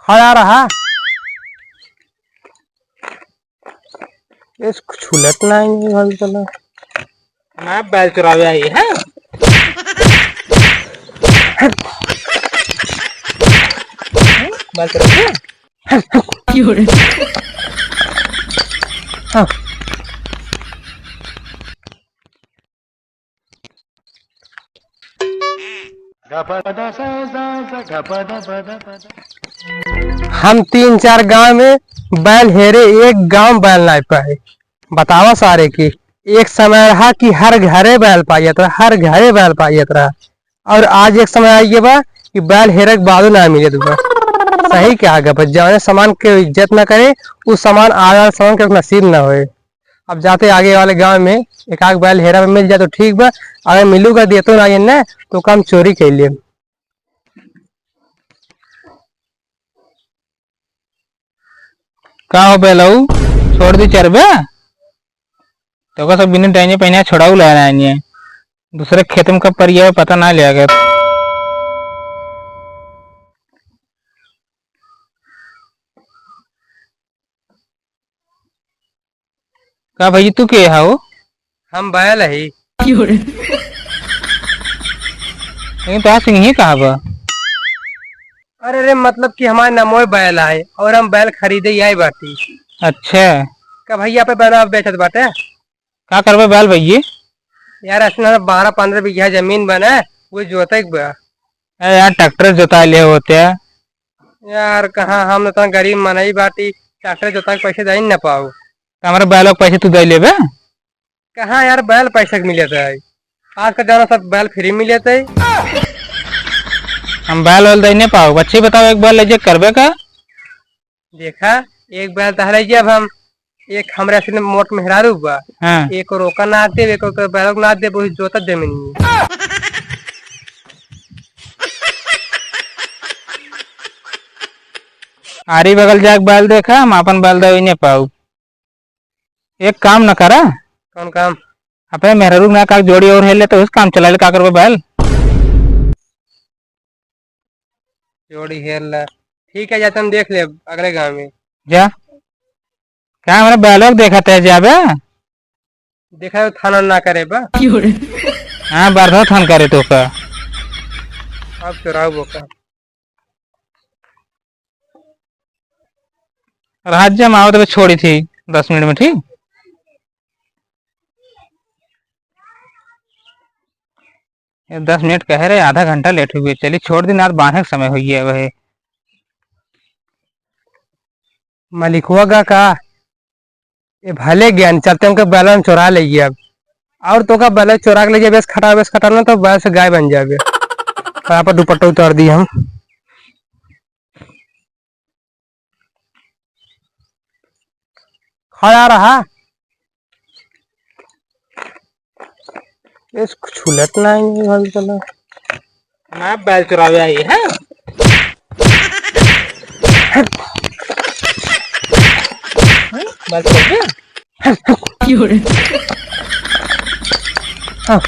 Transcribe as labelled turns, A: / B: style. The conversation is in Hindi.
A: खड़ा रहा। इसको छुलट ना आई चला।
B: मैं बैल चुरावे आई है। बैल चुरावे
A: हाँ। हम 3-4 गांव में बैल हेरे, एक गांव बैल नहीं पाए। बतावा सारे की एक समय रहा कि हर घरे बैल पाइयत रहा, हर घरे बैल पाइयत रहा। और आज एक समय आई बा कि बैल हेरे के बादो ना मिले बा। सही क्या आगे बस जाने सामान के इज्जत ना करे, उस सामान आगे वाले सामान के नसीब ना होए। अब जाते आगे वाले गांव में एक आग बैल हेरा मिल जाए तो ठीक बा, अगर मिलूगा देतो ना ना तो काम चोरी कर लिए।
B: का हो बेलऊ छोड़ दी चरबे तो का सब बिना टाइने पहने छोड़ाऊ ला रहा है। दूसरे खेत में कब परिया पता ना लिया गया। का भाई तू के हो?
A: हम बैल है
B: लेकिन तो सिंह ही कहा बा।
A: अरे रे मतलब कि हमारे नमोए बैल आए और हम बैल खरीदे आई बाटी।
B: अच्छा
A: का भैया पे बैल बेचत बाटे।
B: का करबे बैल भैया?
A: यार असना 12-15 बीघा जमीन बना वो जोते बा।
B: अरे यार ट्रैक्टर जोता ले होते हैं।
A: यार कहाँ हम तो गरीब मनई बाटी, ट्रैक्टर जोता के पैसे दे ना पाओ।
B: हमारे बैलों के पैसे तू दे लेबे?
A: कहाँ यार बैल पैसे के मिले थे, आज का जाना सब बैल फ्री मिले थे।
B: हम बैल वाल दे नहीं पाओ। बच्चे बताओ एक बैल ले करबे का?
A: देखा एक बैल तहरे जब हम एक हमरे से मोट मेहरारू बा।
B: हाँ।
A: एक रोका ना दे, एक बैल ना दे, वो जोता दे में।
B: आरी बगल जाके बैल देखा, हम अपन बैल दे नहीं पाऊ। एक काम न करा?
A: कौन काम?
B: अपने मेहरारू ना का जोड़ी और है ले तो उस काम चला ले, का करबे बैल?
A: जोड़ी हेर ला, ठीक है जाते हम देख ले अगले गांव में
B: जा। क्या हमारे बैलों को देखा थे जाबे?
A: देखा थाना ना करे बा।
B: हाँ बारह थान करे तो का।
A: अब चुराओ बोका।
B: राज्य में आओ तो छोड़ी थी 10 मिनट में। ठीक 10 मिनट कह रहे, आधा घंटा लेट हुई। चलिए छोड़ दिन, आज बांधने का समय हुई है। वह
A: मलिकुआ का ये भले ज्ञान चलते उनके बैलन चुरा लेगी अब। और तो का बैल चुरा के ले जाए बेस खटाना तो बैल से गाय बन जाए। पर दुपट्टा उतार दी हम। खड़ा रहा। इसको छुलट ना आई चला।
B: मैं बैल चुरावे आई है। बैल चुरावे?
A: हाँ।